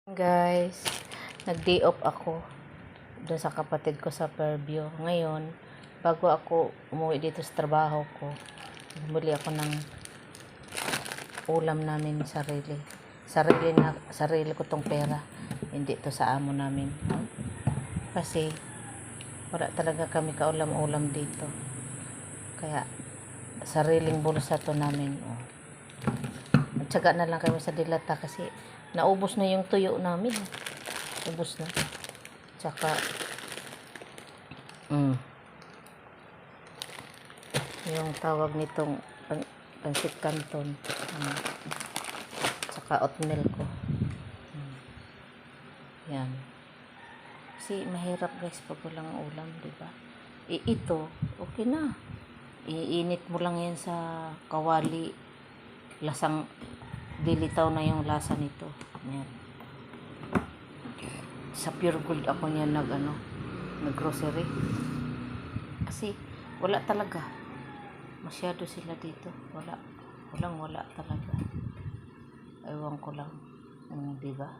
Guys, nag-day off ako doon sa kapatid ko sa Fairview. Ngayon, bago ako umuwi dito sa trabaho ko, bumili ako ng ulam namin sarili. Sarili ko tong pera. Hindi to sa amo namin. Kasi wala talaga kami kaulam-ulam dito. Kaya sariling bulsa to namin. Tsaga na lang kami sa dilata kasi naubos na yung tuyo namin. Ubos na. Tsaka yung tawag nitong pansit canton. Tsaka oatmeal ko. Yan. Kasi mahirap guys pag walang ulam, diba? Ito, okay na. Iinit mo lang yan sa kawali. Lasang dilitaw na yung lasa nito. Yan. Sa Pure Gold ako niya nag-grocery. Kasi wala talaga. Masyado sila dito. Wala talaga. Ewan ko lang. Diba?